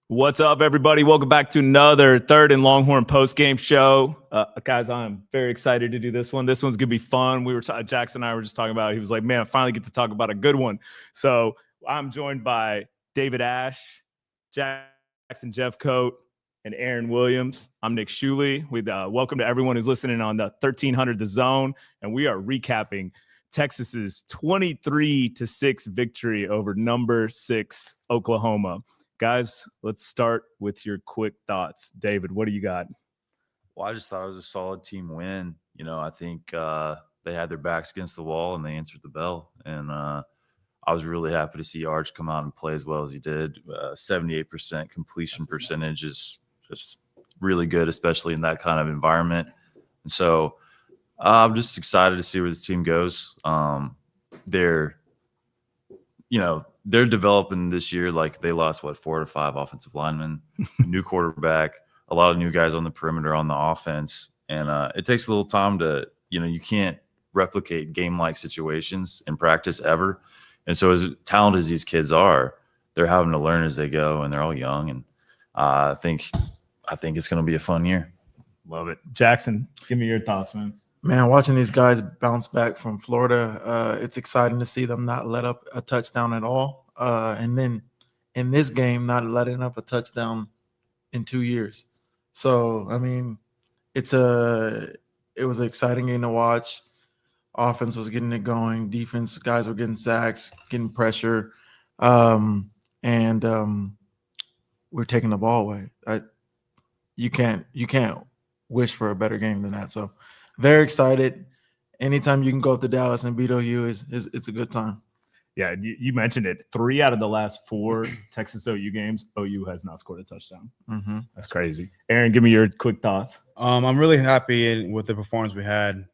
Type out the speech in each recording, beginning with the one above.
What's up, everybody? Welcome back to another Third and Longhorn Postgame show. Guys, I'm very excited to do this one. This one's going to be fun. Jackson and I were just talking about it. He was like, man, I finally get to talk about a good one. So I'm joined by David Ash, Jackson Jeffcoat, and Aaron Williams. I'm Nick Shuley. Welcome to everyone who's listening on the 1300 The Zone. And we are recapping Texas's 23-6 victory over number 6 Oklahoma. Guys, let's start with your quick thoughts. David, what do you got? Well, I just thought it was a solid team win. You know, I think they had their backs against the wall and they answered the bell. And I was really happy to see Arch come out and play as well as he did. 78% completion percentage is just really good, especially in that kind of environment. And so I'm just excited to see where this team goes. They're developing this year. Like, they lost 4 to 5 offensive linemen, new quarterback, a lot of new guys on the perimeter on the offense. And it takes a little time to, you can't replicate game-like situations in practice ever. And so as talented as these kids are, they're having to learn as they go, and they're all young. And I think it's going to be a fun year. Love it. Jackson, give me your thoughts, man. Man, watching these guys bounce back from Florida, it's exciting to see them not let up a touchdown at all. And then in this game, not letting up a touchdown in 2 years. So, I mean, it was an exciting game to watch. Offense was getting it going. Defense, guys were getting sacks, getting pressure. And we're taking the ball away. You can't wish for a better game than that. So, very excited. Anytime you can go up to Dallas and beat OU, it's a good time. Yeah, you mentioned it. 3 out of the last 4 Texas OU games, OU has not scored a touchdown. Mm-hmm. That's crazy. Aaron, give me your quick thoughts. I'm really happy with the performance we had.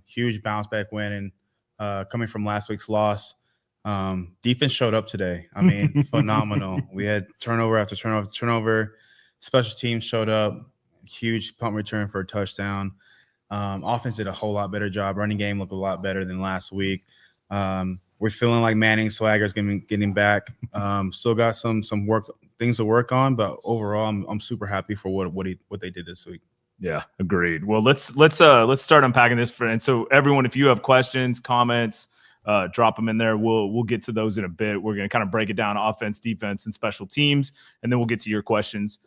Huge bounce back win, and coming from last week's loss. Defense showed up today. I mean, phenomenal. We had turnover after turnover after turnover. Special teams showed up. Huge punt return for a touchdown. Offense did a whole lot better job. Running game looked a lot better than last week. We're feeling like Manning Swagger's getting back. Still got some things to work on, but overall, I'm super happy for what they did this week. Yeah, agreed. Well, let's start unpacking this. And so, everyone, if you have questions, comments, drop them in there. We'll get to those in a bit. We're going to kind of break it down: offense, defense, and special teams, and then we'll get to your questions.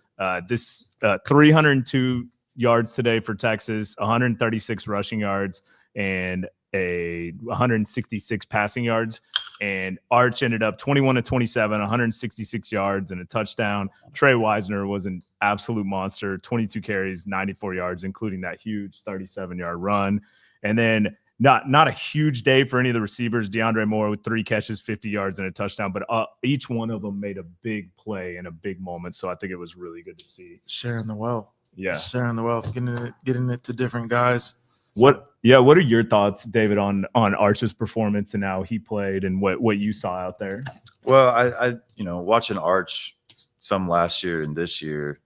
This 302 yards today for Texas, 136 rushing yards, and 166 passing yards. And Arch ended up 21-27, 166 yards and a touchdown. Tre Wisner was an absolute monster, 22 carries, 94 yards, including that huge 37-yard run. And then not a huge day for any of the receivers. DeAndre Moore with 3 catches, 50 yards and a touchdown, but each one of them made a big play in a big moment. So I think it was really good to see. Sharing the wealth. Yeah. Sharing the wealth, getting it to different guys. What are your thoughts, David, on Arch's performance and how he played and what you saw out there? Well, I watching Arch some last year and this year,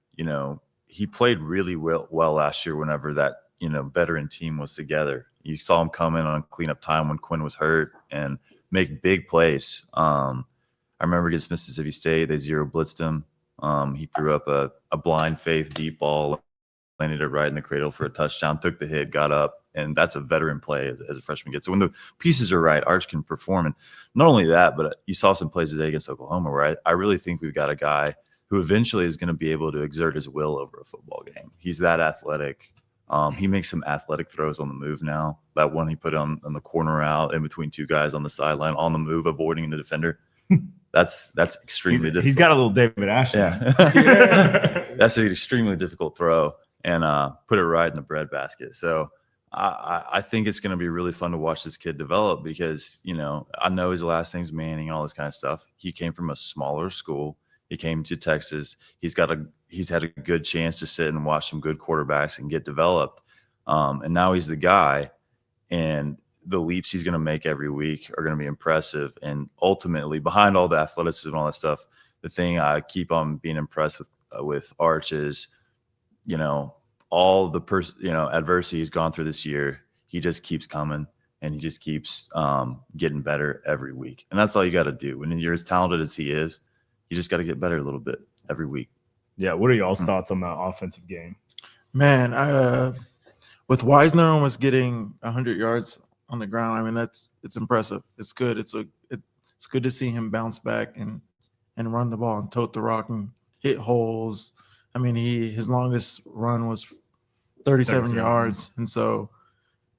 he played really well last year whenever that, veteran team was together. You saw him come in on cleanup time when Quinn was hurt and make big plays. I remember against Mississippi State, they zero blitzed him. He threw up a blind faith deep ball, landed it right in the cradle for a touchdown, took the hit, got up, and that's a veteran play as a freshman gets. So when the pieces are right, Arch can perform. And not only that, but you saw some plays today against Oklahoma where I really think we've got a guy who eventually is going to be able to exert his will over a football game. He's that athletic. He makes some athletic throws on the move now. That one he put on the corner out in between 2 guys on the sideline on the move, avoiding the defender. That's extremely difficult. He's got a little David Ash. Yeah. That's an extremely difficult throw, and put it right in the breadbasket. So I think it's going to be really fun to watch this kid develop because, I know his last name's Manning, all this kind of stuff. He came from a smaller school. He came to Texas. He's had a good chance to sit and watch some good quarterbacks and get developed. And now he's the guy, and the leaps he's going to make every week are going to be impressive. And ultimately, behind all the athleticism and all that stuff, the thing I keep on being impressed with Arch is, all the adversity he's gone through this year, he just keeps coming and he just keeps getting better every week. And that's all you got to do. When you're as talented as he is, you just got to get better a little bit every week. Yeah. What are y'all's thoughts on the offensive game? Man, with Wisner almost getting 100 yards on the ground, I mean, it's impressive. It's good. It's good to see him bounce back and run the ball and tote the rock and hit holes. I mean, his longest run was 37 yards. And so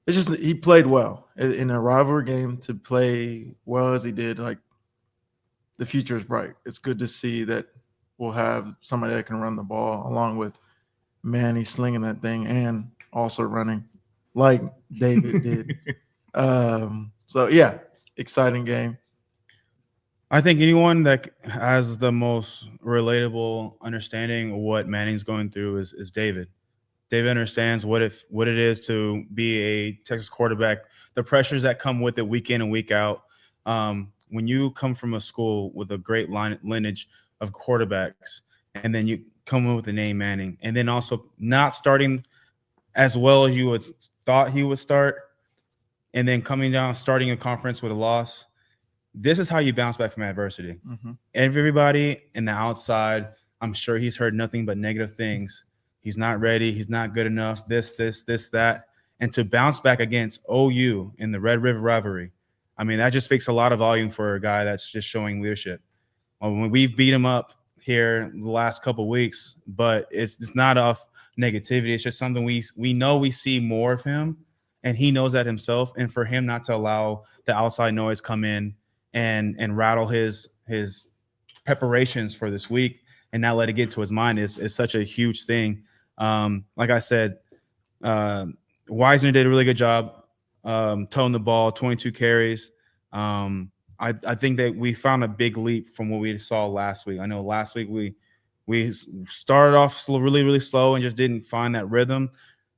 it's just he played well. In a rivalry game, to play well as he did, like, the future is bright. It's good to see that we'll have somebody that can run the ball along with Manny slinging that thing and also running like David did. So, yeah, exciting game. I think anyone that has the most relatable understanding of what Manning's going through is David. David understands what it is to be a Texas quarterback, the pressures that come with it week in and week out. When you come from a school with a great lineage of quarterbacks, and then you come in with the name Manning, and then also not starting as well as you would thought he would start, and then coming down, starting a conference with a loss. This is how you bounce back from adversity. Mm-hmm. Everybody in the outside, I'm sure he's heard nothing but negative things. He's not ready. He's not good enough. This, that. And to bounce back against OU in the Red River Rivalry, I mean, that just speaks a lot of volume for a guy that's just showing leadership. When we've beat him up here the last couple of weeks, but it's not off negativity. It's just something we know we see more of him, and he knows that himself. And for him not to allow the outside noise come in and rattle his preparations for this week and not let it get to his mind is such a huge thing. Like I said, Wisner did a really good job towing the ball, 22 carries. I think that we found a big leap from what we saw last week. I know last week we started off really, really slow and just didn't find that rhythm.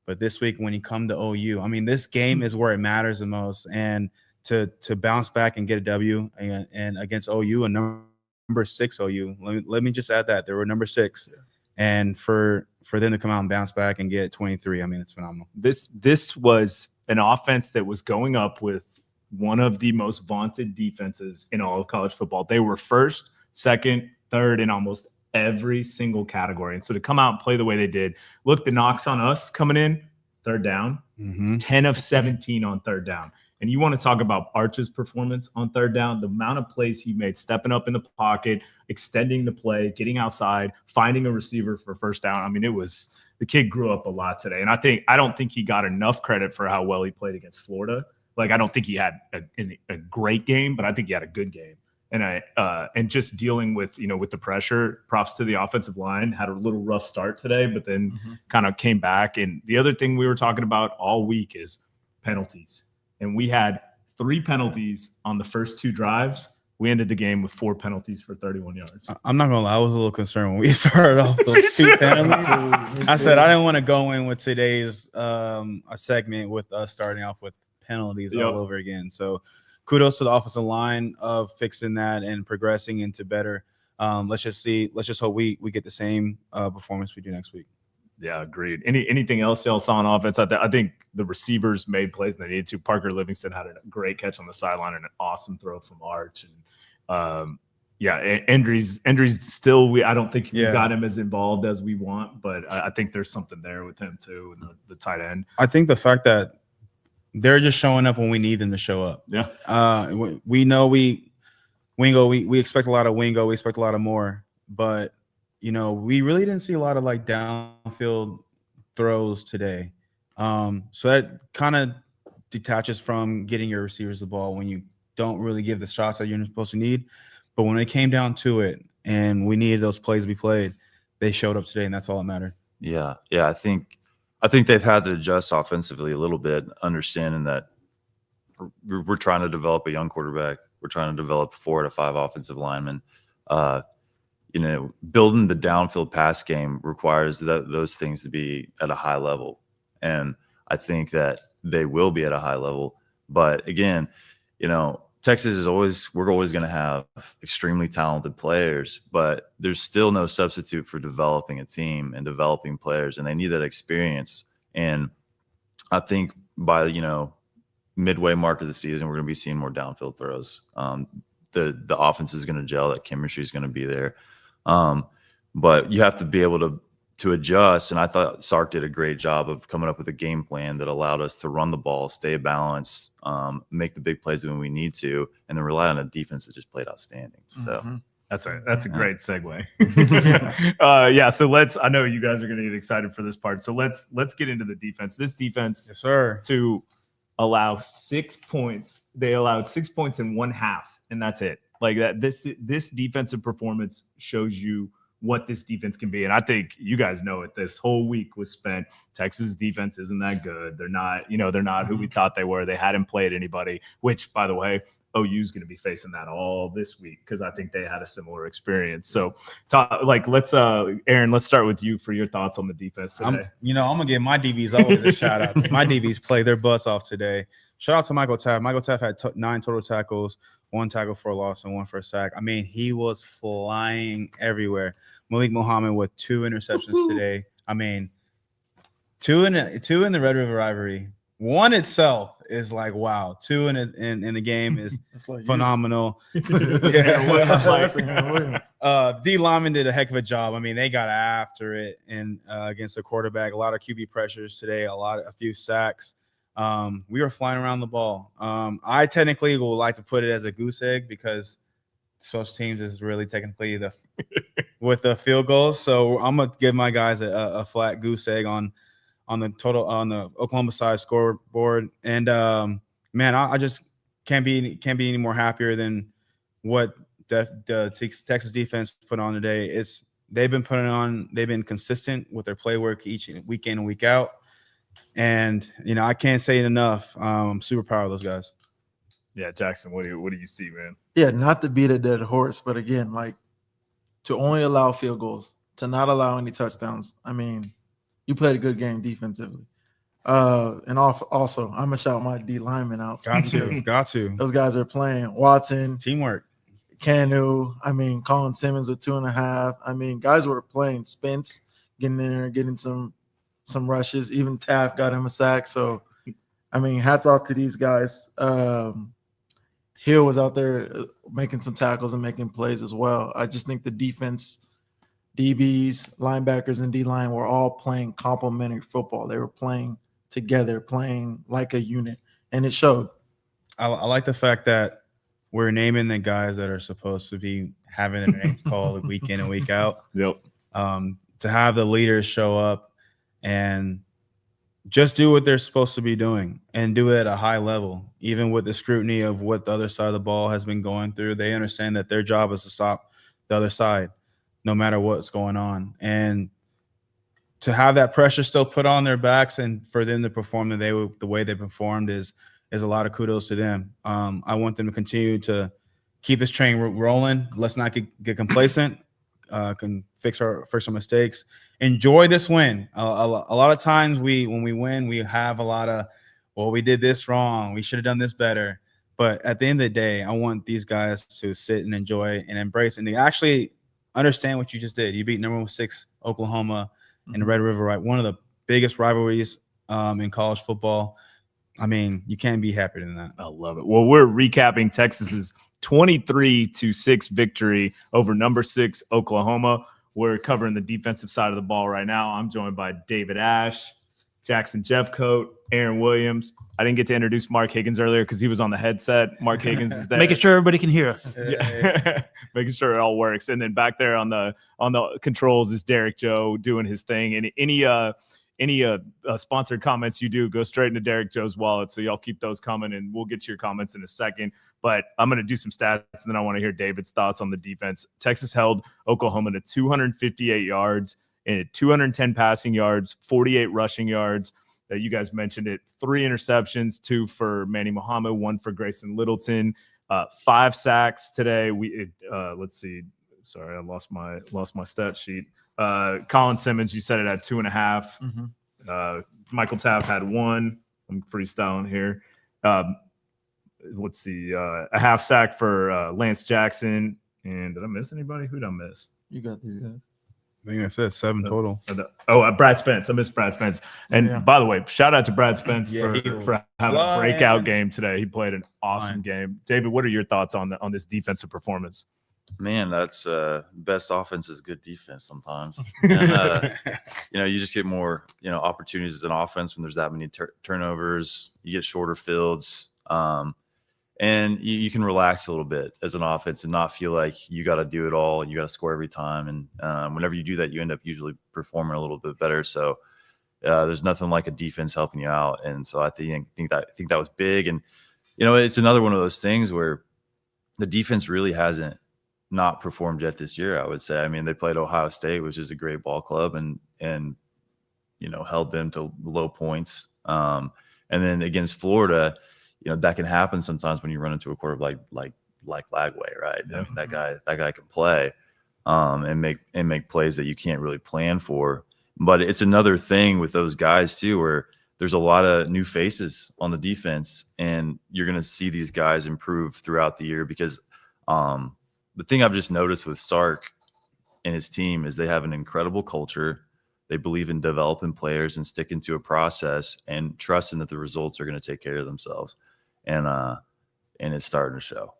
But this week, when you come to OU, I mean, this game is where it matters the most. And to bounce back and get a W and against OU, a number 6 OU. Let me just add that they were number 6, and for them to come out and bounce back and get 23, I mean, it's phenomenal. This was an offense that was going up with one of the most vaunted defenses in all of college football. They were first, second, third in almost every single category. And so to come out and play the way they did, look, the knocks on us coming in, third down, 10 of 17 on third down. And you want to talk about Arch's performance on third down, the amount of plays he made, stepping up in the pocket, extending the play, getting outside, finding a receiver for first down. I mean, the kid grew up a lot today. And I don't think he got enough credit for how well he played against Florida. Like, I don't think he had a great game, but I think he had a good game. And just dealing with the pressure, props to the offensive line, had a little rough start today, but then kind of came back. And the other thing we were talking about all week is penalties. And we had 3 penalties on the first 2 drives. We ended the game with 4 penalties for 31 yards. I'm not gonna lie, I was a little concerned when we started off those 2 penalties. I said I didn't want to go in with today's a segment with us starting off with penalties all over again. So kudos to the offensive line of fixing that and progressing into better. Let's just hope we get the same performance we do next week. Yeah, agreed. Anything else y'all saw on offense? I think the receivers made plays they needed to. Parker Livingston had a great catch on the sideline and an awesome throw from Arch. And Endry's still, I don't think we got him as involved as we want, but I think there's something there with him too, and the tight end. I think the fact that they're just showing up when we need them to show up. Yeah. We know we expect a lot of Wingo. We expect a lot of more, but we really didn't see a lot of like downfield throws today. So that kind of detaches from getting your receivers the ball when you don't really give the shots that you're supposed to need. But when it came down to it and we needed those plays to be played, they showed up today, and that's all that mattered. Yeah. I think they've had to adjust offensively a little bit, understanding that we're trying to develop a young quarterback. We're trying to develop 4 to 5 offensive linemen. Building the downfield pass game requires those things to be at a high level. And I think that they will be at a high level. But again, we're always going to have extremely talented players, but there's still no substitute for developing a team and developing players, and they need that experience. And I think by, midway mark of the season, we're going to be seeing more downfield throws. The offense is going to gel, that chemistry is going to be there. But you have to be able to adjust. And I thought Sark did a great job of coming up with a game plan that allowed us to run the ball, stay balanced, make the big plays when we need to, and then rely on a defense that just played outstanding. So that's a great segue. So I know you guys are going to get excited for this part. So let's get into the defense. This defense, Yes, sir. To allow 6 points. They allowed 6 points in one half, and that's it. Like that. This defensive performance shows you what this defense can be. And I think you guys know it. This whole week was spent. Texas defense isn't that good. They're not who we thought they were. They hadn't played anybody, which, by the way, OU is going to be facing that all this week because I think they had a similar experience. So, let's Aaron, let's start with you for your thoughts on the defense today. I'm gonna give my DBs always a shout out. My DBs played their butts off today. Shout out to Michael Taft. Michael Taft had 9 total tackles, 1 tackle for a loss, and 1 for a sack. I mean, he was flying everywhere. Malik Muhammad with 2 interceptions today. I mean, 2 in the Red River Rivalry. 1 itself is like, wow. 2 in the game is like phenomenal. D lineman did a heck of a job. I mean, they got after it and against the quarterback. A lot of QB pressures today. A few sacks. We were flying around the ball. I technically would like to put it as a goose egg because special teams is really technically with the field goals. So I'm gonna give my guys a flat goose egg on the Oklahoma side scoreboard. And man, I just can't be any more happier than what the Texas defense put on today. They've been consistent with their play work each week in and week out. And I can't say it enough. I'm super proud of those guys. Yeah, Jackson, what do you see, man? Yeah, not to beat a dead horse, but again, like to only allow field goals, to not allow any touchdowns. I mean, you played a good game defensively. And also, I'm gonna shout my D linemen out. Got to. Those guys are playing. Watson, Teamwork. Canu. I mean, Colin Simmons with 2.5. I mean, guys were playing. Spence getting in there, getting some rushes. Even Taft got him a sack. So, I mean, hats off to these guys. Hill was out there making some tackles and making plays as well. I just think the defense, DBs, linebackers, and D-line were all playing complementary football. They were playing together, playing like a unit, and it showed. I like the fact that we're naming the guys that are supposed to be having their names called week in and week out. Yep. To have the leaders show up and just do what they're supposed to be doing and do it at a high level, even with the scrutiny of what the other side of the ball has been going through. They understand that their job is to stop the other side no matter what's going on. And to have that pressure still put on their backs and for them to perform the way they performed is a lot of kudos to them. I want them to continue to keep this train rolling. Let's not get complacent. Can fix our mistakes. Enjoy this win. A lot of times when we win, we have a lot of, well, we did this wrong. We should have done this better. But at the end of the day, I want these guys to sit and enjoy and embrace and they actually understand what you just did. You beat number 6 Oklahoma in the Red River, right? One of the biggest rivalries in college football. I mean, you can't be happier than that. I love it. Well, we're recapping Texas's 23-6 victory over number 6 Oklahoma. We're covering the defensive side of the ball right now. I'm joined by David Ash, Jackson Jeffcoat, Aaron Williams. I didn't get to introduce Mark Higgins earlier because he was on the headset. Mark Higgins is there. Making sure everybody can hear us. Yeah. Making sure it all works. And then back there on the controls is Derrick Joe doing his thing. And any sponsored comments you do, go straight into Derrick Joe's wallet. So y'all keep those coming, and we'll get to your comments in a second. But I'm going to do some stats, and then I want to hear David's thoughts on the defense. Texas held Oklahoma to 258 yards and 210 passing yards, 48 rushing yards. You guys mentioned it. 3 interceptions, 2 for Manny Muhammad, 1 for Grayson Littleton, 5 sacks today. Let's see. Sorry, I lost my stat sheet. Colin Simmons, you said it at 2.5. Michael Taft had 1. I'm freestyling here. let's see, a half sack for Lance Jackson. And did I miss anybody? Who did I miss? You got these guys. I think I said 7 total. Brad Spence. I missed Brad Spence. And by the way, shout out to Brad Spence for having a breakout game today. He played an awesome game. David, what are your thoughts on this defensive performance? Man, that's best offense is good defense sometimes. And, you just get more, opportunities in offense when there's that many turnovers. You get shorter fields. And you can relax a little bit as an offense and not feel like you got to do it all. You got to score every time. And whenever you do that, you end up usually performing a little bit better. So there's nothing like a defense helping you out. And so I think that was big. And, it's another one of those things where the defense really hasn't not performed yet this year, I would say. I mean, they played Ohio State, which is a great ball club, and held them to low points. And then against Florida, that can happen sometimes when you run into a quarterback like Lagway, right? Yeah. I mean, that guy can play and make plays that you can't really plan for. But it's another thing with those guys too, where there's a lot of new faces on the defense, and you're going to see these guys improve throughout the year because the thing I've just noticed with Sark and his team is they have an incredible culture. They believe in developing players and sticking to a process and trusting that the results are going to take care of themselves. And it's starting to show,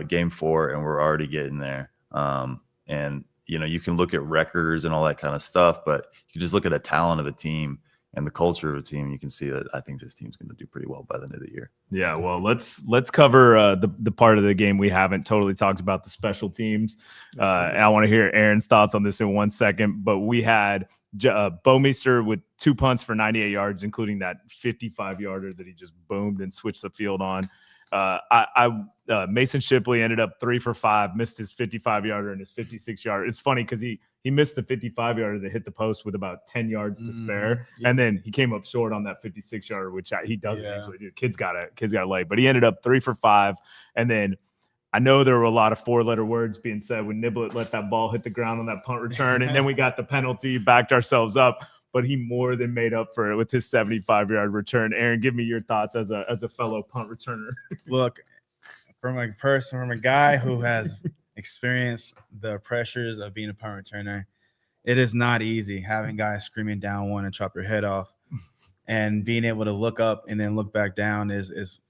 game 4 and we're already getting there. And you can look at records and all that kind of stuff, but you just look at the talent of a team and the culture of a team. You can see that I think this team's going to do pretty well by the end of the year. Yeah, well, let's cover the part of the game we haven't totally talked about, the special teams. I want to hear Aaron's thoughts on this in 1 second, but we had Bomeister with 2 punts for 98 yards, including that 55-yarder that he just boomed and switched the field on. Mason Shipley ended up 3 for 5, missed his 55-yarder and his 56-yarder. It's funny because he missed the 55-yarder that hit the post with about 10 yards to spare, and then he came up short on that 56-yarder, which he doesn't usually do. Kids got it late, but he ended up 3 for 5, and then I know there were a lot of 4-letter words being said when Niblett let that ball hit the ground on that punt return, and then we got the penalty, backed ourselves up. But he more than made up for it with his 75-yard return. Aaron, give me your thoughts as a fellow punt returner. Look, from a guy who has experienced the pressures of being a punt returner, it is not easy having guys screaming down one and chop your head off, and being able to look up and then look back down it's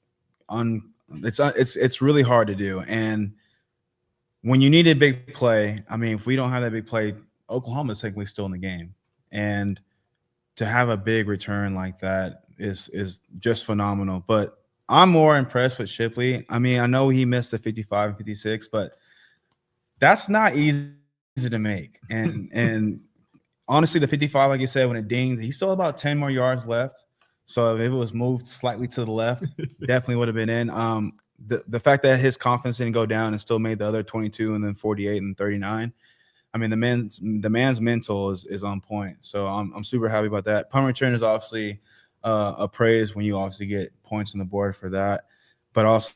really hard to do. And when you need a big play, I mean, if we don't have that big play, Oklahoma is technically still in the game, and to have a big return like that is just phenomenal. But I'm more impressed with Shipley. I mean, I know he missed the 55 and 56, but that's not easy to make. And honestly, the 55, like you said, when it dinged, he still had about 10 more yards left. So if it was moved slightly to the left, definitely would have been in. The fact that his confidence didn't go down and still made the other 22 and then 48 and 39. I mean, the man's mental is on point. So I'm super happy about that. Punt return is obviously a praise when you obviously get points on the board for that. But also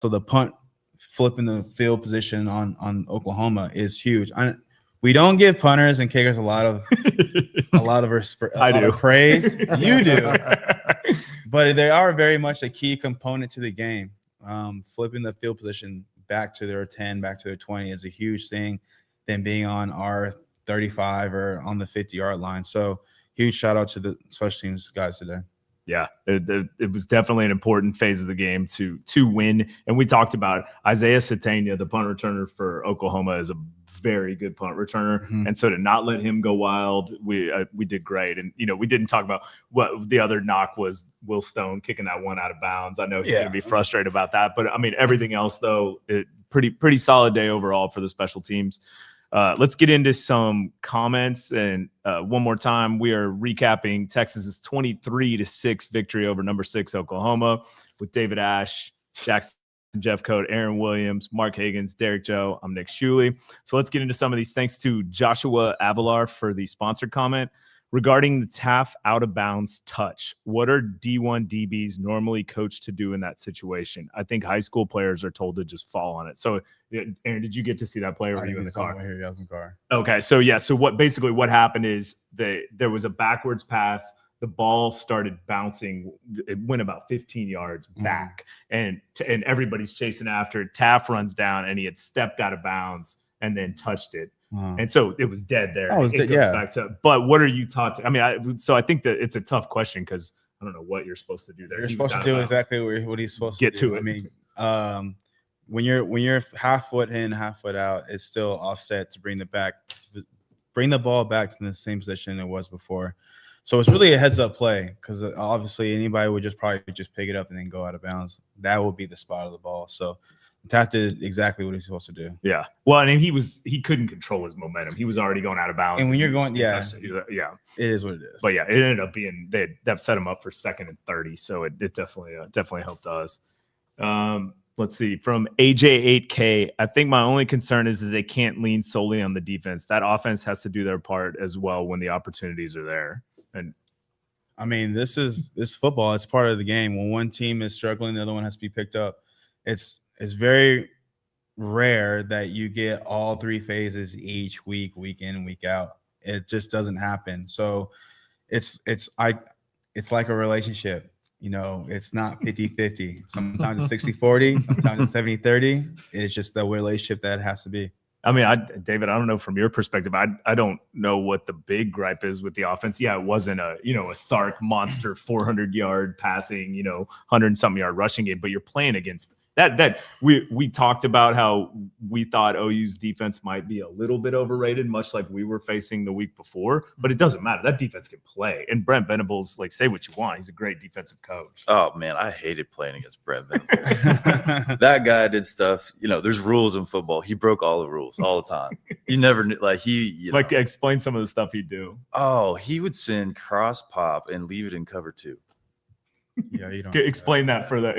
the punt flipping the field position on Oklahoma is huge. We don't give punters and kickers a lot of praise. You do, but they are very much a key component to the game. Flipping the field position back to their 10, back to their 20 is a huge thing than being on our 35 or on the 50-yard line. So huge shout out to the special teams guys today. Yeah, it was definitely an important phase of the game to win. And we talked about Isaiah Satania, the punt returner for Oklahoma, is a very good punt returner. Mm-hmm. And so to not let him go wild, we did great. And, we didn't talk about what the other knock was, Will Stone kicking that one out of bounds. I know he's going to be frustrated about that. But, I mean, everything else, though, pretty solid day overall for the special teams. Let's get into some comments. And one more time, we are recapping Texas's 23-6 victory over number 6 Oklahoma with David Ash, Jackson Jeffcoat, Aaron Williams, Mark Higgins, Derrick Joe. I'm Nick Shuley. So let's get into some of these. Thanks to Joshua Avalar for the sponsored comment. Regarding the Taft out-of-bounds touch, what are D1 DBs normally coached to do in that situation? I think high school players are told to just fall on it. So, Aaron, did you get to see that play? Or were you in the car? I was in the car. Okay, so what happened is there was a backwards pass. the ball started bouncing. It went about 15 yards back, and everybody's chasing after it. Taft runs down, and he had stepped out of bounds and then touched it. And so it was dead there. Oh, it goes yeah. back to, but what are you taught to? I mean, I think that it's a tough question because I don't know what you're supposed to do there. You're supposed to do exactly what he's supposed to do. Get to it. I mean, when you're half foot in, half foot out, it's still offset to bring the ball back to the same position it was before. So it's really a heads up play because obviously anybody would probably pick it up and then go out of bounds. That would be the spot of the ball. So Taft did exactly what he's supposed to do. Yeah. Well, I mean, he couldn't control his momentum. He was already going out of bounds. And when you're going, yeah, it is what it is. But yeah, it ended up being that set him up for 2nd and 30. So it definitely helped us. Let's see, from AJ8K. I think my only concern is that they can't lean solely on the defense. That offense has to do their part as well when the opportunities are there. And I mean, this football. It's part of the game. When one team is struggling, the other one has to be picked up. It's very rare that you get all 3 phases each week in and week out. It just doesn't happen. So it's like a relationship. You know, it's not 50-50. Sometimes it's 60-40. Sometimes it's 70-30. It's just the relationship that it has to be. I mean, David, I don't know from your perspective. I don't know what the big gripe is with the offense. Yeah, it wasn't a Sark monster 400-yard passing, 100-something yard rushing game, but you're playing against that we talked about how we thought OU's defense might be a little bit overrated, much like we were facing the week before, but it doesn't matter. That defense can play. And Brent Venables, say what you want. He's a great defensive coach. Oh man, I hated playing against Brent Venables. That guy did stuff, there's rules in football. He broke all the rules all the time. You never knew, explain some of the stuff he'd do. Oh, he would send cross pop and leave it in cover 2. Yeah, you don't explain that for the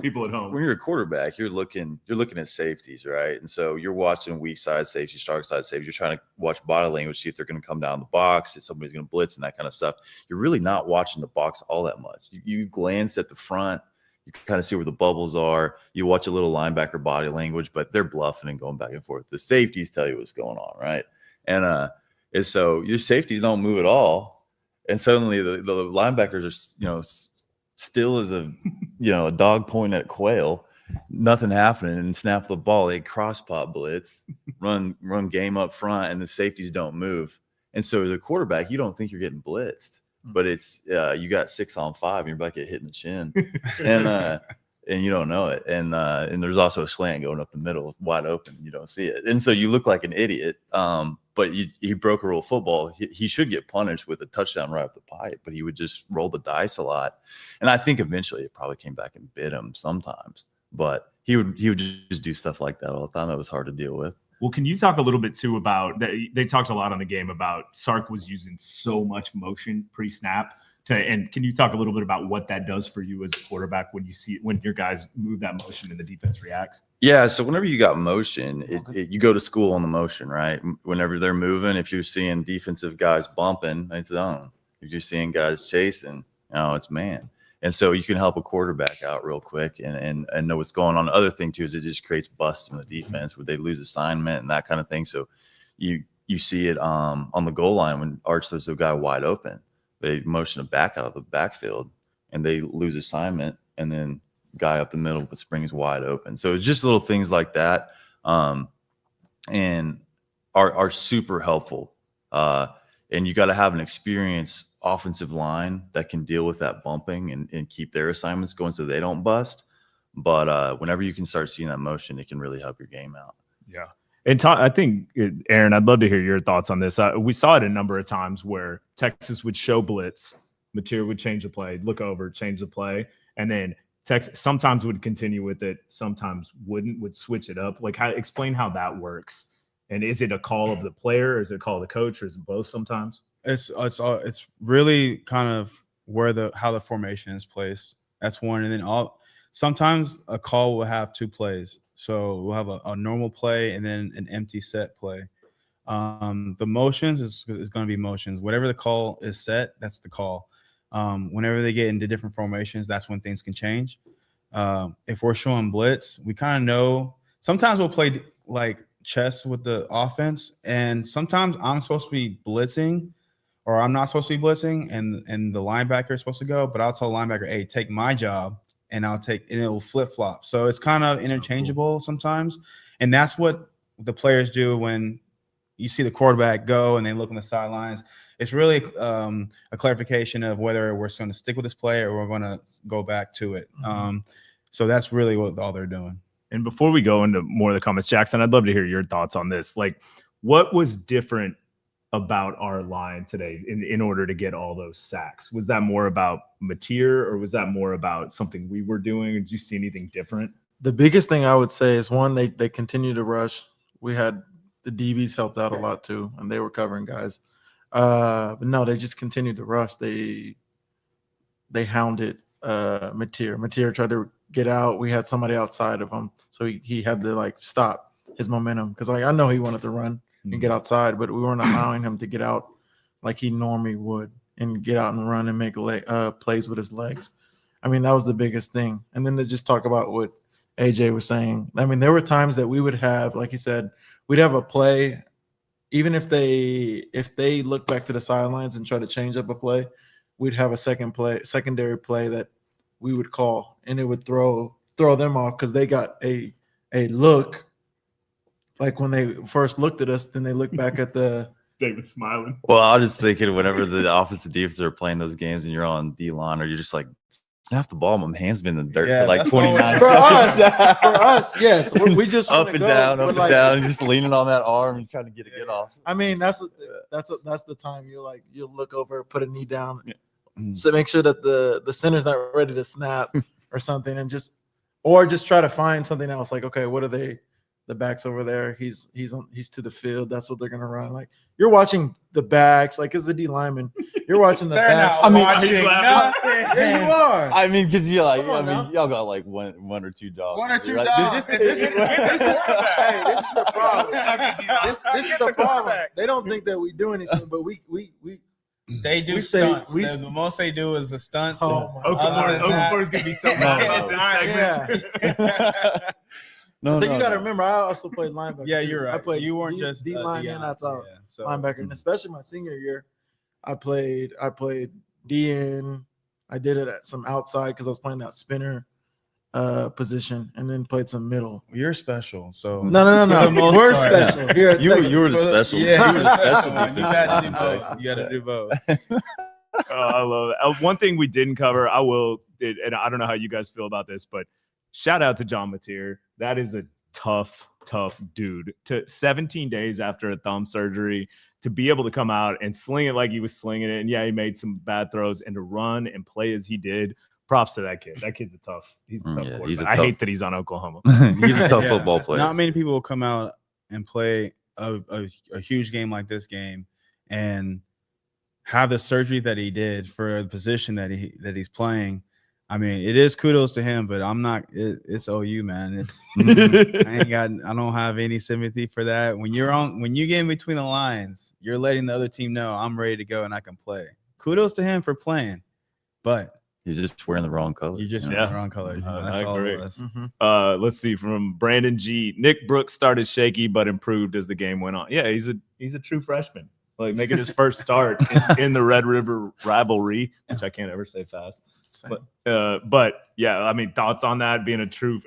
people at home. When you're a quarterback, you're looking at safeties, right? And so you're watching weak side safety, strong side safety. You're trying to watch body language, see if they're going to come down the box, if somebody's going to blitz and that kind of stuff. You're really not watching the box all that much. You glance at the front, you can kind of see where the bubbles are. You watch a little linebacker body language, but they're bluffing and going back and forth. The safeties tell you what's going on, right? And so your safeties don't move at all. And suddenly the linebackers are, still as a dog pointing at quail, nothing happening, and snap the ball. They cross pop blitz, run game up front, and the safeties don't move. And so as a quarterback, you don't think you're getting blitzed, but it's you got 6 on 5, and you're about to get hit in the chin, and you don't know it. And there's also a slant going up the middle, wide open. You don't see it, and so you look like an idiot. But he broke a rule of football. He should get punished with a touchdown right off the pipe, but he would just roll the dice a lot. And I think eventually it probably came back and bit him sometimes. But he would just do stuff like that all the time. That was hard to deal with. Well, can you talk a little bit too about they talked a lot on the game about Sark was using so much motion pre-snap. And can you talk a little bit about what that does for you as a quarterback when your guys move that motion and the defense reacts? Yeah, so whenever you got motion, you go to school on the motion, right? Whenever they're moving, if you're seeing defensive guys bumping, it's zone. If you're seeing guys chasing, it's man. And so you can help a quarterback out real quick and know what's going on. The other thing, too, is it just creates busts in the defense where they lose assignment and that kind of thing. So you see it on the goal line when Arch throws a guy wide open. They motion it back out of the backfield, and they lose assignment, and then guy up the middle but springs wide open. So it's just little things like that, and are super helpful. And you got to have an experienced offensive line that can deal with that bumping and keep their assignments going so they don't bust. But whenever you can start seeing that motion, it can really help your game out. Yeah. And I think, Aaron, I'd love to hear your thoughts on this. We saw it a number of times where Texas would show blitz, Mateer would change the play, look over, change the play, and then Texas sometimes would continue with it, sometimes wouldn't, would switch it up. Explain how that works. And is it a call of the player, or is it a call of the coach, or is it both sometimes? It's really kind of how the formation is placed. That's one, and then sometimes a call will have 2 plays. So we'll have a normal play and then an empty set play. The motions is going to be motions. Whatever the call is set, that's the call. Whenever they get into different formations, that's when things can change. If we're showing blitz, we kind of know. Sometimes we'll play like chess with the offense, and sometimes I'm supposed to be blitzing, or I'm not supposed to be blitzing, and the linebacker is supposed to go, but I'll tell the linebacker, hey, take my job, and it will flip flop. So it's kind of interchangeable sometimes, and that's what the players do when you see the quarterback go and they look on the sidelines. It's really a clarification of whether we're going to stick with this play or we're going to go back to it. So that's really what all they're doing. And before we go into more of the comments, Jackson, I'd love to hear your thoughts on this. Like, what was different about our line today in order to get all those sacks? Was that more about Mateer, or was that more about something we were doing? Did you see anything different? The biggest thing I would say is, one, they continue to rush. We had the DBs helped out a lot too, and they were covering guys. But no, they just continued to rush. They hounded Mateer. Mateer tried to get out. We had somebody outside of him, so he had to like stop his momentum, because like I know he wanted to run and get outside, but we weren't allowing him to get out like he normally would and get out and run and make plays with his legs. I mean, that was the biggest thing. And then to just talk about what AJ was saying. I mean, there were times that we would have, like he said, we'd have a play, even if they look back to the sidelines and try to change up a play, we'd have a secondary play that we would call, and it would throw them off because they got a look like when they first looked at us, then they look back at the David smiling. Well, I was just thinking whenever the offensive defense are playing those games and you're on D-line, or you're just like, snap the ball, my hand's been in the dirt for like 29 for seconds. us, yes. We just up and down, just leaning on that arm and trying to get off. I mean, that's the time you'll look over, put a knee down, so make sure that the center's not ready to snap or something, and just try to find something else. Like, okay, what are they? The backs over there, he's to the field. That's what they're gonna run. Like, you're watching the backs, like as a D lineman, you're watching the backs. I mean, yeah, you are. I mean, because you're like, y'all got like one or two dogs. One or two like, dogs. This is the problem. This is the problem. They don't think that we do anything, but we they do stunts. The most they do is the stunts. Okafor is gonna be so mad. Yeah. You got to remember, I also played linebacker. Yeah, you're right. I played. You weren't just D-line and outside linebacker, and especially my senior year, I played DN. I did it at some outside because I was playing that spinner position, and then played some middle. You're special. So no. We're special. Here at you were the special. Yeah, you were the special. You got to do both. You got to do both. I love it. One thing we didn't cover, and I don't know how you guys feel about this, but shout out to John Mateer. That is a tough dude. 17 days after a thumb surgery, to be able to come out and sling it like he was slinging it. And yeah, he made some bad throws, and to run and play as he did. Props to that kid. That kid's he's a tough quarterback. I hate that he's on Oklahoma. He's a tough football player. Not many people will come out and play a huge game like this game and have the surgery that he did for the position that he's playing. I mean, it is kudos to him, but I'm not. It's OU, man. I don't have any sympathy for that. When you get in between the lines, you're letting the other team know I'm ready to go and I can play. Kudos to him for playing, but you're just wearing the wrong color. You're just wearing the wrong color. I agree. Let's see, from Brandon G. Nick Brooks started shaky but improved as the game went on. Yeah, he's a true freshman. Like, making his first start in the Red River Rivalry, which I can't ever say fast. But yeah, I mean, thoughts on that being a true?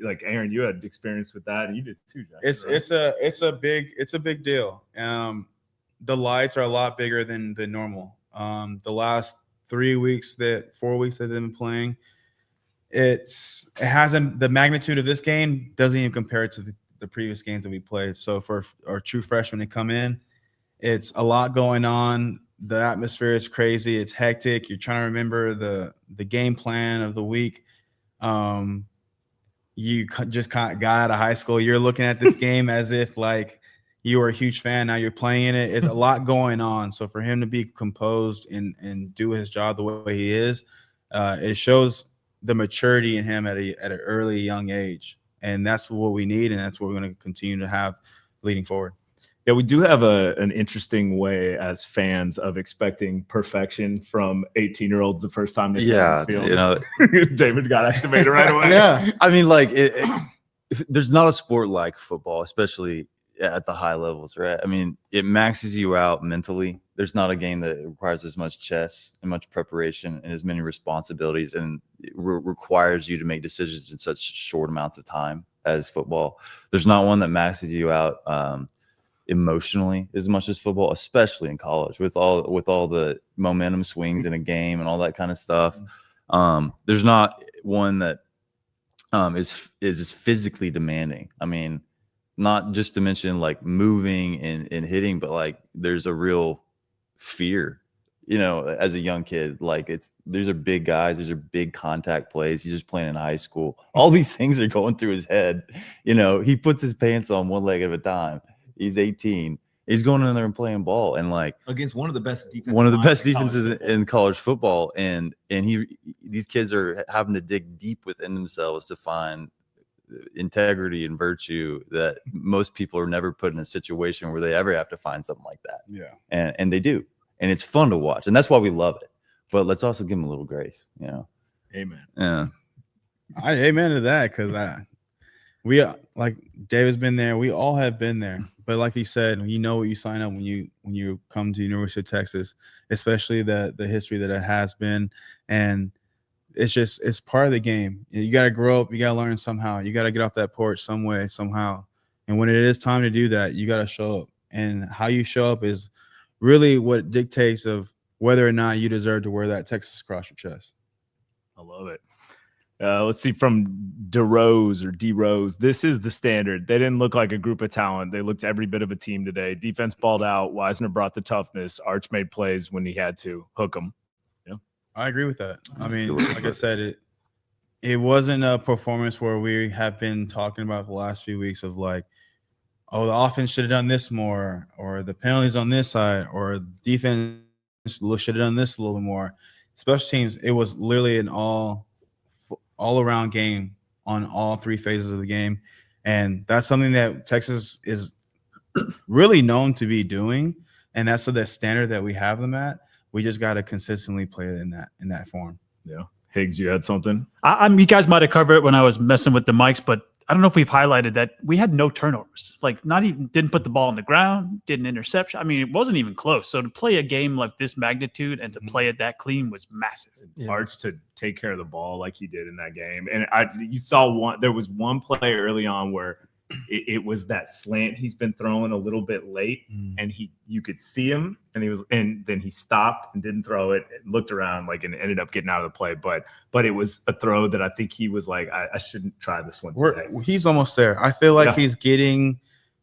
Like, Aaron, you had experience with that, and you did too, Jackson. It's a big deal. The lights are a lot bigger than normal. The last 4 weeks that they've been playing, the magnitude of this game doesn't even compare to the previous games that we played. So for our true freshmen to come in, it's a lot going on. The atmosphere is crazy. It's hectic. You're trying to remember the game plan of the week. You just got out of high school. You're looking at this game as if like you were a huge fan. Now you're playing it. It's a lot going on. So for him to be composed and do his job the way he is, it shows the maturity in him at an early young age. And that's what we need, and that's what we're going to continue to have leading forward. Yeah, we do have an interesting way as fans of expecting perfection from 18-year-olds the first time they see the field. You know, David got activated right away. Yeah, I mean, like, there's not a sport like football, especially at the high levels, right? I mean, it maxes you out mentally. there's not a game that requires as much chess and much preparation and as many responsibilities, and it requires you to make decisions in such short amounts of time as football. There's not one that maxes you out emotionally as much as football, especially in college with all the momentum swings in a game and all that kind of stuff. There's not one that is physically demanding. I mean, not just to mention like moving and hitting, but like there's a real fear, as a young kid. Like these are big guys, these are big contact plays. He's just playing in high school. All these things are going through his head. He puts his pants on one leg at a time. He's 18. He's going in there and playing ball, and like against one of the best defenses in college football. And these kids are having to dig deep within themselves to find integrity and virtue that most people are never put in a situation where they ever have to find something like that. Yeah. And they do. And it's fun to watch. And that's why we love it. But let's also give them a little grace, Amen. Yeah. I amen to that, because we, like David's been there. We all have been there. But like he said, what you sign up when you come to the University of Texas, especially the history that it has been. And it's part of the game. You got to grow up. You got to learn somehow. You got to get off that porch some way, somehow. And when it is time to do that, you got to show up. And how you show up is really what dictates of whether or not you deserve to wear that Texas across your chest. I love it. Let's see, from D-Rose. This is the standard. They didn't look like a group of talent. They looked every bit of a team today. Defense balled out. Wisner brought the toughness. Arch made plays when he had to. Hook them. Yeah, I agree with that. I mean, like I said, it wasn't a performance where we have been talking about the last few weeks of like, oh, the offense should have done this more, or the penalties on this side, or defense should have done this a little bit more. Special teams, it was literally an all-around game on all three phases of the game. And that's something that Texas is really known to be doing. And that's the standard that we have them at. We just got to consistently play it in that form. Yeah. Higgs, you had something? You guys might have covered it when I was messing with the mics, but I don't know if we've highlighted that we had no turnovers. Like, didn't put the ball on the ground, didn't interception. I mean, it wasn't even close. So to play a game like this magnitude and to play it that clean was massive. Yeah. Arch to take care of the ball like he did in that game. And you saw there was one play early on where it was that slant he's been throwing a little bit late, and you could see him, and then he stopped and didn't throw it, and looked around and ended up getting out of the play. But it was a throw that I think he was like, I shouldn't try this one today. He's almost there. I feel like he's getting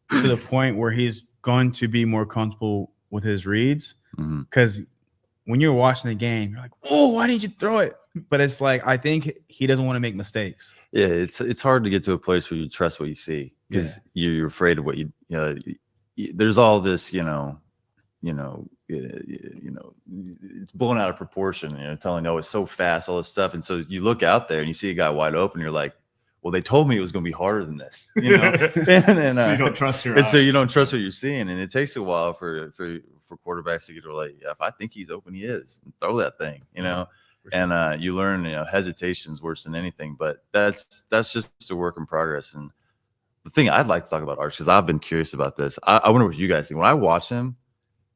to the point where he's going to be more comfortable with his reads, because when you're watching the game, you're like, oh, why didn't you throw it? But it's like, I think he doesn't want to make mistakes. Yeah, it's hard to get to a place where you trust what you see, because you're afraid of what there's all this, it's blown out of proportion, telling, oh, it's so fast, all this stuff. And so you look out there and you see a guy wide open, you're like, well, they told me it was going to be harder than this, so you don't trust your eyes. So you don't trust what you're seeing. And it takes a while for quarterbacks to get to like, if I think he's open, he is. Throw that thing, And you learn, hesitation's worse than anything, but that's just a work in progress. And the thing I'd like to talk about Arch, because I've been curious about this. I wonder what you guys think. When I watch him,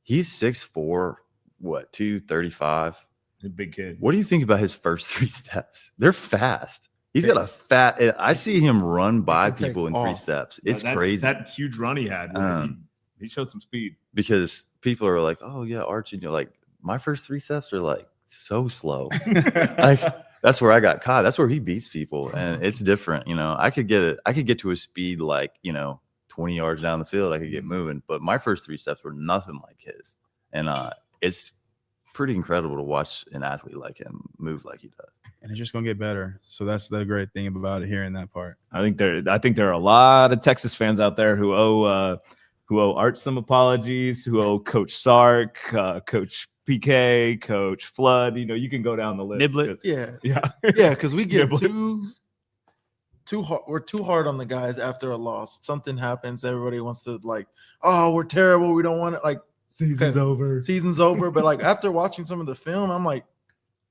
he's 6'4", 235. He's a big kid. What do you think about his first three steps? They're fast. He's got a fat. I see him run by people in 3 steps. It's crazy. That huge run he had. He showed some speed. Because people are like, oh yeah, Arch, and you're like, my first 3 steps are like so slow. Like, that's where I got caught. That's where he beats people, and it's different. I could get to a speed like 20 yards down the field. I could get moving, but my first 3 steps were nothing like his, and it's pretty incredible to watch an athlete like him move like he does. And it's just gonna get better. So that's the great thing about it, hearing that part. I think there are a lot of Texas fans out there who owe Arch some apologies, who owe Coach Sark, Coach PK, Coach Flood. You can go down the list. Niblet. Yeah, because we get too hard. We're too hard on the guys after a loss. Something happens, everybody wants to like, oh, we're terrible. We don't want it. Like, season's over. But like, after watching some of the film, I'm like,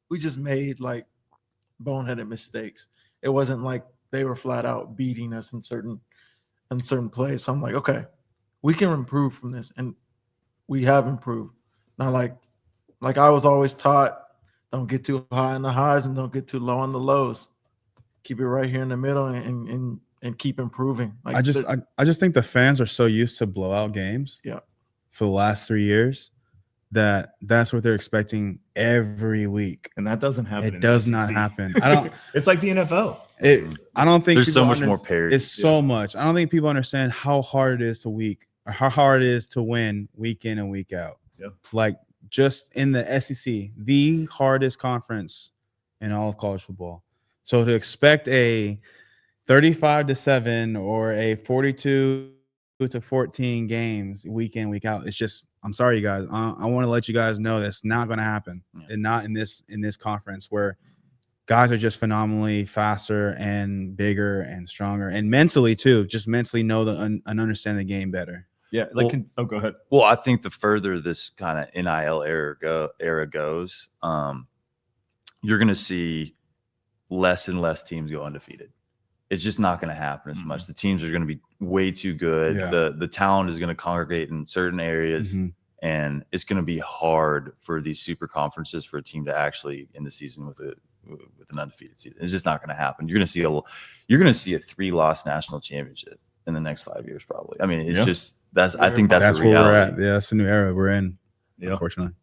we just made like boneheaded mistakes. It wasn't like they were flat out beating us in certain plays. So I'm like, okay, we can improve from this, and we have improved. Not like I was always taught, don't get too high on the highs and don't get too low on the lows. Keep it right here in the middle and keep improving. Like I just think the fans are so used to blowout games. Yeah. For the last 3 years, that's what they're expecting every week. And that doesn't happen. It does not happen. I don't. It's like the NFL. I don't think There's so people much more parity. It's so much. I don't think people understand how hard it is how hard it is to win week in and week out. Yeah. Like just in the SEC, the hardest conference in all of college football. So to expect a 35-7 or a 42-14 games week in, week out, it's just, I'm sorry, you guys. I want to let you guys know that's not going to happen. Yeah. And not in this conference where guys are just phenomenally faster and bigger and stronger, and mentally too. Just mentally know and understand the game better. Yeah. Like, go ahead. Well, I think the further this kind of NIL era goes, you're going to see less and less teams go undefeated. It's just not going to happen as much. The teams are going to be way too good. Yeah. The talent is going to congregate in certain areas, and it's going to be hard for these super conferences for a team to actually end the season with an undefeated season. It's just not going to happen. You're going to see a 3-loss national championship in the next 5 years, probably. I mean, it's just I think that's a where reality. we're at. Yeah, that's the new era we're in. Yeah. Unfortunately.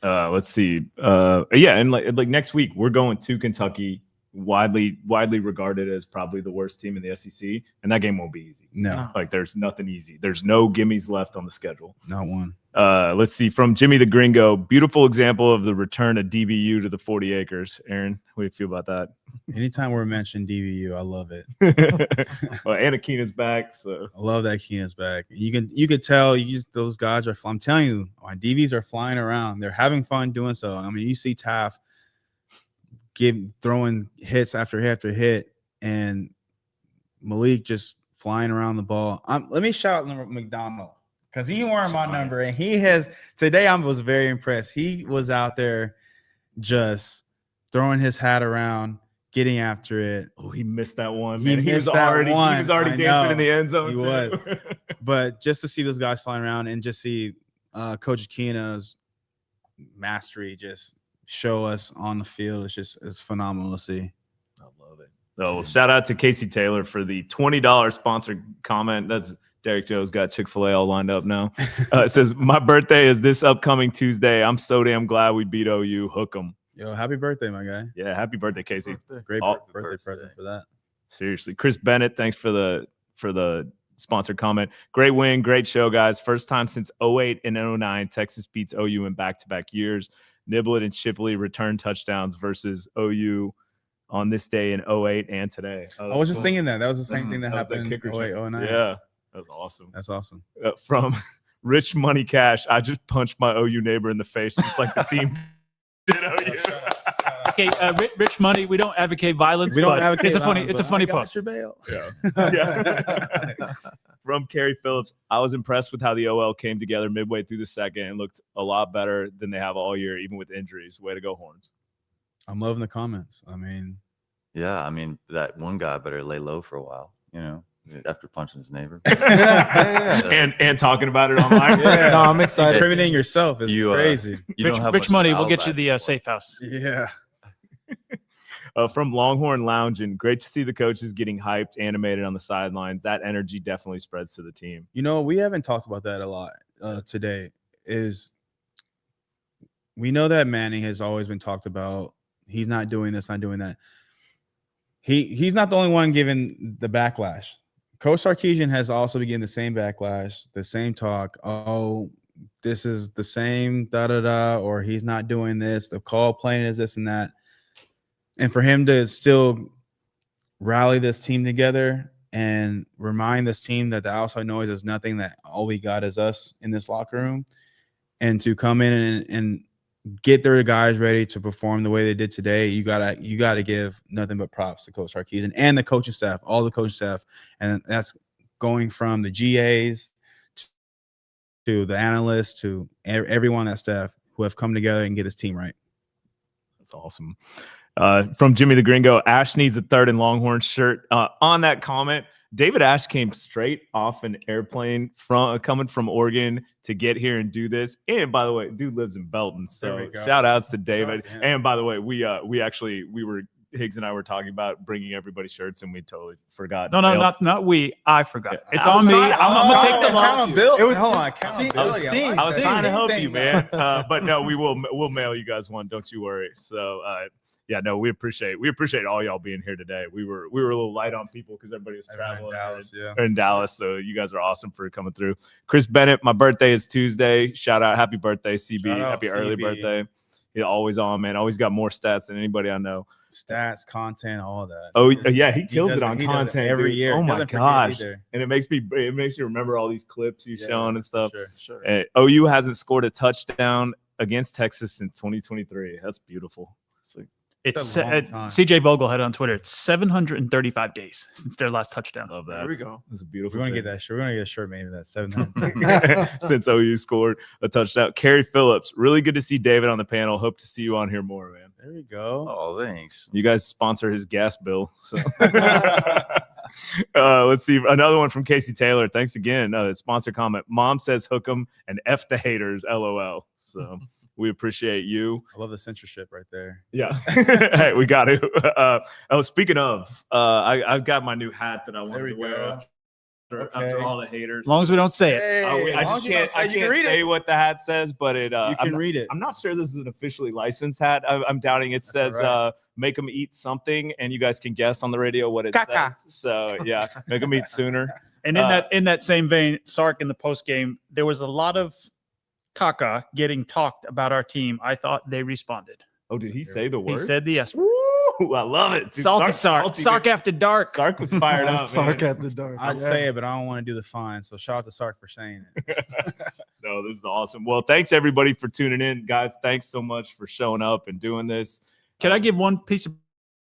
Let's see. And like next week we're going to Kentucky, widely regarded as probably the worst team in the SEC, and that game won't be easy. No. Like there's nothing easy. There's no gimmies left on the schedule. Not one. Let's see, from Jimmy the Gringo, beautiful example of the return of DBU to the 40 acres. Aaron, what do you feel about that? Anytime we're mentioned DBU, I love it. Well, Anna Keena's back, so I love that Keena's back. You could tell those guys are. I'm telling you, my DBs are flying around. They're having fun doing so. I mean, you see Taft throwing hits after hit after hit, and Malik just flying around the ball. Let me shout out McDonald, because he wore my number, and he has today. I was very impressed. He was out there just throwing his hat around, getting after it. Oh, he missed that one. He was already dancing in the end zone. He was. But just to see those guys flying around and just see Coach Akina's mastery just show us on the field, it's phenomenal to see. I love it. So shout out to Casey Taylor for the $20 sponsored comment. That's Derrick Joe's got Chick-fil-A all lined up now. It says, my birthday is this upcoming Tuesday. I'm so damn glad we beat OU. Hook 'em. Yo, happy birthday, my guy. Yeah, happy birthday, Casey. Great birthday present for that. Seriously. Chris Bennett, thanks for the sponsored comment. Great win, great show, guys. First time since 08 and 09, Texas beats OU in back-to-back years. Niblett and Shipley return touchdowns versus OU on this day in 08 and today. I was just thinking that was the same thing that happened in 08, 09. Yeah, that was awesome. That's awesome. From Rich Money Cash, I just punched my OU neighbor in the face just like the team did OU. Okay, Rich Money, we don't advocate violence. We don't advocate it's a funny post. Your bail. Yeah. From Kerry Phillips, I was impressed with how the OL came together midway through the second and looked a lot better than they have all year, even with injuries. Way to go, Horns. I'm loving the comments. I mean, that one guy better lay low for a while, after punching his neighbor. And talking about it online. Yeah. No, I'm excited. Incriminating yourself is crazy. Rich Money, we'll get you the safe house. Yeah. From Longhorn Lounging, great to see the coaches getting hyped, animated on the sidelines. That energy definitely spreads to the team. We haven't talked about that a lot today. We know that Manning has always been talked about. He's not doing this, not doing that. He's not the only one giving the backlash. Coach Sarkisian has also been getting the same backlash, the same talk. Oh, this is the same or he's not doing this. The call playing is this and that. And for him to still rally this team together and remind this team that the outside noise is nothing, that all we got is us in this locker room, and to come in and get their guys ready to perform the way they did today, you gotta give nothing but props to Coach Sarkisian and the coaching staff, all the coaching staff, and that's going from the GAs to the analysts to everyone on that staff who have come together and get this team right. That's awesome. From Jimmy the Gringo, Ash needs a third and Longhorn shirt. On that comment, David Ash came straight off an airplane coming from Oregon to get here and do this. And by the way, dude lives in Belton, so shout outs to David. And by the way, Higgs and I were talking about bringing everybody shirts, and we totally forgot. No, not we. I forgot. Yeah. It's on me. I'm gonna take the loss. It was accountability. I was trying to help you, man. But no, we'll mail you guys one. Don't you worry. So yeah, no, we appreciate all y'all being here today. We were a little light on people because everybody was traveling in Dallas. So you guys are awesome for coming through. Chris Bennett, my birthday is Tuesday. Shout out, happy birthday, CB. Happy early birthday. He's always on, man. Always got more stats than anybody I know. Stats, content, all that. Oh yeah, he kills it on content every year. Oh my gosh, and it makes you remember all these clips he's showing and stuff. Sure. OU hasn't scored a touchdown against Texas since 2023. That's beautiful. It's CJ Vogel had on Twitter. It's 735 days since their last touchdown. Love that. There we go. That's a beautiful. We're gonna get that shirt. We're gonna get a shirt made of that 700 since OU scored a touchdown. Kerry Phillips, really good to see David on the panel. Hope to see you on here more, man. There we go. Oh, thanks. You guys sponsor his gas bill. So let's see another one from Casey Taylor. Thanks again. Sponsor comment. Mom says hook 'em and F the haters. LOL. So. We appreciate you. I love the censorship right there. Yeah. Hey, we got to. Speaking of, I've got my new hat that I want to wear after all the haters. As long as we don't say it. I can't say what the hat says, but you can read it. I'm not sure this is an officially licensed hat. I'm doubting it. Says make them eat something, and you guys can guess on the radio what it says. So yeah, make them eat sooner. And in that same vein, Sark in the post game, there was a lot of caca getting talked about our team. I thought they responded. Oh, did he say the word? He said the yes. Woo! I love it. Dude, Salty Sark. Sark after dark. Sark was fired up. Sark after dark. I'd say it, but I don't want to do the fine. So shout out to Sark for saying it. No, this is awesome. Well, thanks everybody for tuning in, guys. Thanks so much for showing up and doing this. Can I give one piece of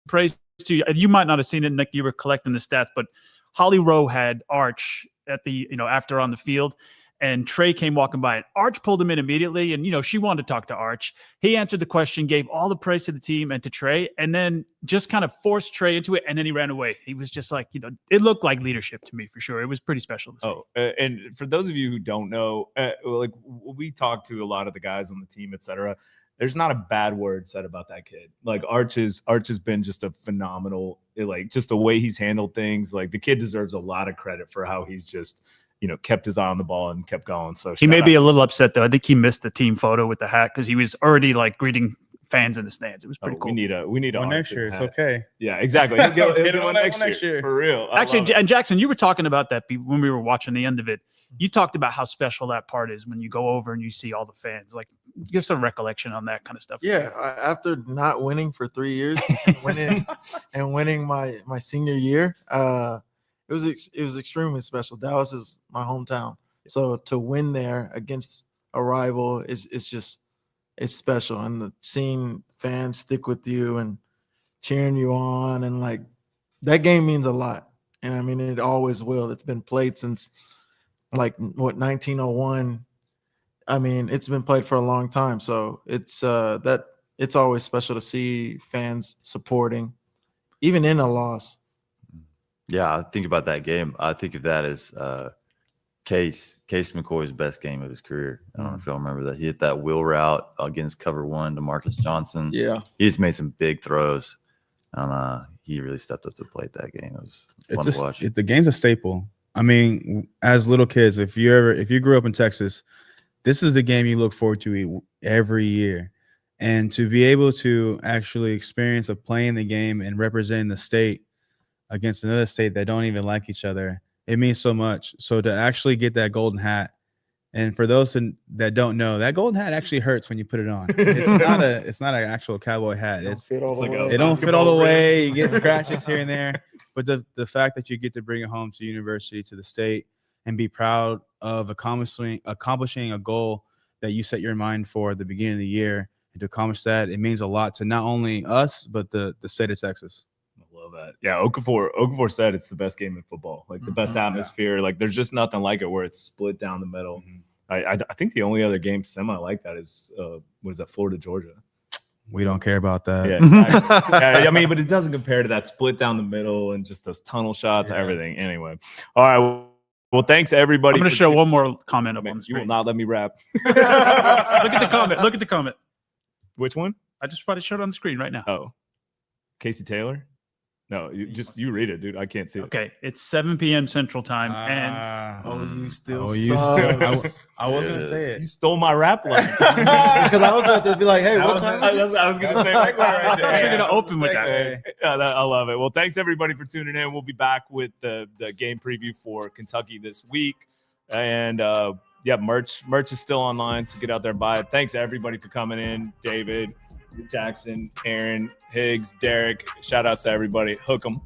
praise to you? You might not have seen it, Nick. You were collecting the stats, but Holly Rowe had Arch at the after on the field. And Tre came walking by, and Arch pulled him in immediately. And, she wanted to talk to Arch. He answered the question, gave all the praise to the team and to Tre, and then just kind of forced Tre into it. And then he ran away. He was just like, it looked like leadership to me for sure. It was pretty special to see. And for those of you who don't know, like we talked to a lot of the guys on the team, et cetera. There's not a bad word said about that kid. Like Arch has been just a phenomenal, like just the way he's handled things. Like the kid deserves a lot of credit for how he's just, kept his eye on the ball and kept going. So he may be a little upset though. I think he missed the team photo with the hat because he was already like greeting fans in the stands. It was pretty cool. We need one next year. It's okay. Yeah, exactly. He'll get one next year for real. Actually, and Jackson, you were talking about that when we were watching the end of it. You talked about how special that part is when you go over and you see all the fans. Like, give some recollection on that kind of stuff. Yeah, after not winning for 3 years, winning my senior year, it was extremely special. Dallas is my hometown, so to win there against a rival is it's special. And seeing fans stick with you and cheering you on, and like that game means a lot. And I mean, it always will. It's been played since 1901. I mean, it's been played for a long time, so it's always special to see fans supporting, even in a loss. Yeah, I think about that game. I think of that as Case McCoy's best game of his career. I don't know if y'all remember that. He hit that wheel route against cover one to Marcus Johnson. Yeah. He just made some big throws. And he really stepped up to the plate that game. It was fun to watch. The game's a staple. I mean, as little kids, if you grew up in Texas, this is the game you look forward to every year. And to be able to actually experience of playing the game and representing the state against another state that don't even like each other, it means so much. So to actually get that golden hat, and for those that don't know, that golden hat actually hurts when you put it on. It's not an actual cowboy hat. It don't fit all the way. You get scratches here and there. But the fact that you get to bring it home to university, to the state, and be proud of accomplishing a goal that you set your mind for at the beginning of the year, and to accomplish that, it means a lot to not only us but the state of Texas. That. Yeah, Okafor said it's the best game in football, like the best atmosphere. Like there's just nothing like it where it's split down the middle. I think the only other game semi like that is was at Florida Georgia. We don't care about that. Yeah, exactly. Yeah, I mean, but it doesn't compare to that split down the middle and just those tunnel shots, everything. Anyway, all right. Well, thanks everybody. I'm going to show one more comment up on the You screen. will not let me rap. Look at the comment. Look at the comment. Which one? I just tried to show it on the screen right now. Oh, Casey Taylor. No, you read it, dude. I can't see it. Okay, it's 7 p.m. Central Time, and you still sucks. I was gonna say it. You stole my rap line. because I was about to be like, hey, what time is it? I was gonna say what time right there. You're gonna open with that. I love it. Well, thanks everybody for tuning in. We'll be back with the game preview for Kentucky this week, and merch is still online, so get out there and buy it. Thanks everybody for coming in, David, Jackson, Aaron, Higgs, Derek. Shout outs to everybody. Hook 'em.